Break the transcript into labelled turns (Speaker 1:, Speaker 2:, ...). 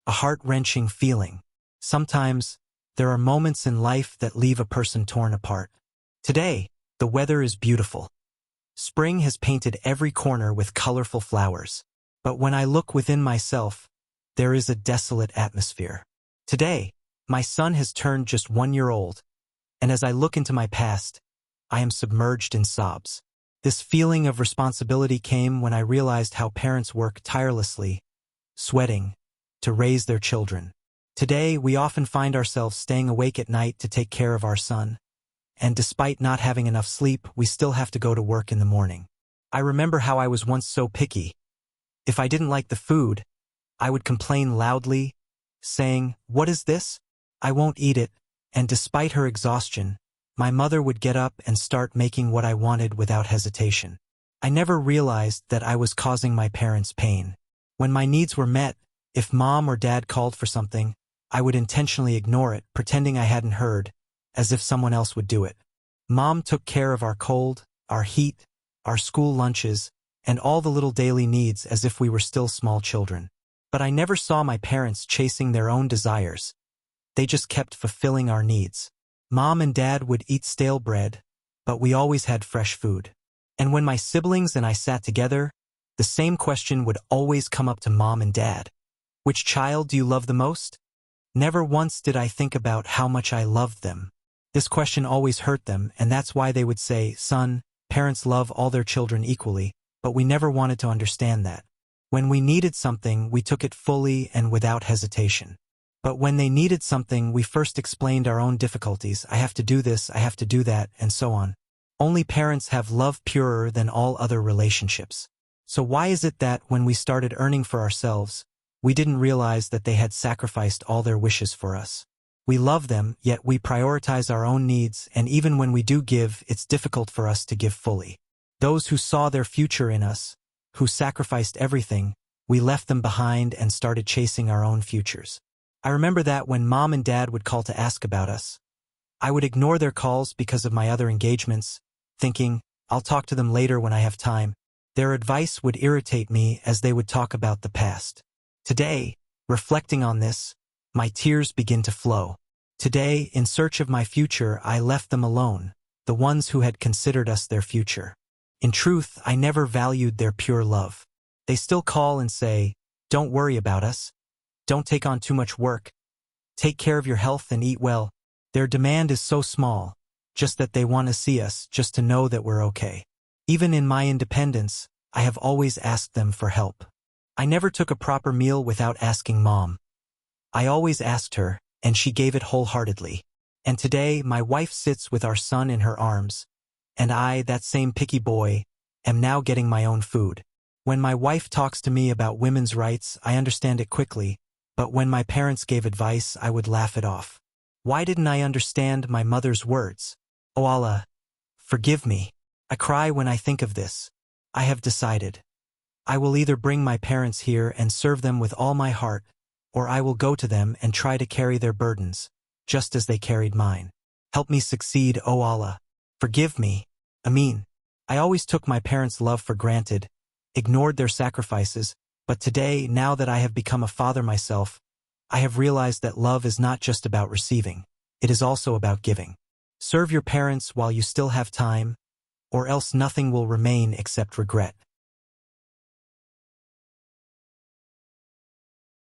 Speaker 1: a heart-wrenching feeling. Sometimes, there are moments in life that leave a person torn apart. Today, the weather is beautiful. Spring has painted every corner with colorful flowers. But when I look within myself, there is a desolate atmosphere. Today, my son has turned just 1 year old, and as I look into my past, I am submerged in sobs. This feeling of responsibility came when I realized how parents work tirelessly, sweating, to raise their children. Today, we often find ourselves staying awake at night to take care of our son, and despite not having enough sleep, we still have to go to work in the morning. I remember how I was once so picky. If I didn't like the food, I would complain loudly, saying, "What is this? I won't eat it," and despite her exhaustion, my mother would get up and start making what I wanted without hesitation. I never realized that I was causing my parents pain. When my needs were met, if mom or dad called for something, I would intentionally ignore it, pretending I hadn't heard, as if someone else would do it. Mom took care of our cold, our heat, our school lunches, and all the little daily needs as if we were still small children. But I never saw my parents chasing their own desires. They just kept fulfilling our needs. Mom and dad would eat stale bread, but we always had fresh food. And when my siblings and I sat together, the same question would always come up to mom and dad. Which child do you love the most? Never once did I think about how much I loved them. This question always hurt them, and that's why they would say, "Son, parents love all their children equally," but we never wanted to understand that. When we needed something, we took it fully and without hesitation. But when they needed something, we first explained our own difficulties. "I have to do this, I have to do that," and so on. Only parents have love purer than all other relationships. So why is it that when we started earning for ourselves, we didn't realize that they had sacrificed all their wishes for us? We love them, yet we prioritize our own needs, and even when we do give, it's difficult for us to give fully. Those who saw their future in us, who sacrificed everything, we left them behind and started chasing our own futures. I remember that when mom and dad would call to ask about us, I would ignore their calls because of my other engagements, thinking, "I'll talk to them later when I have time." Their advice would irritate me as they would talk about the past. Today, reflecting on this, my tears begin to flow. Today, in search of my future, I left them alone, the ones who had considered us their future. In truth, I never valued their pure love. They still call and say, "Don't worry about us. Don't take on too much work. Take care of your health and eat well." Their demand is so small, just that they want to see us, just to know that we're okay. Even in my independence, I have always asked them for help. I never took a proper meal without asking mom. I always asked her, and she gave it wholeheartedly. And today, my wife sits with our son in her arms, and I, that same picky boy, am now getting my own food. When my wife talks to me about women's rights, I understand it quickly, but when my parents gave advice, I would laugh it off. Why didn't I understand my mother's words? "Oh Allah, forgive me." I cry when I think of this. I have decided. I will either bring my parents here and serve them with all my heart, or I will go to them and try to carry their burdens, just as they carried mine. Help me succeed, O Allah. Forgive me. Ameen. I always took my parents' love for granted, ignored their sacrifices, but today, now that I have become a father myself, I have realized that love is not just about receiving, it is also about giving. Serve your parents while you still have time, or else nothing will remain except regret.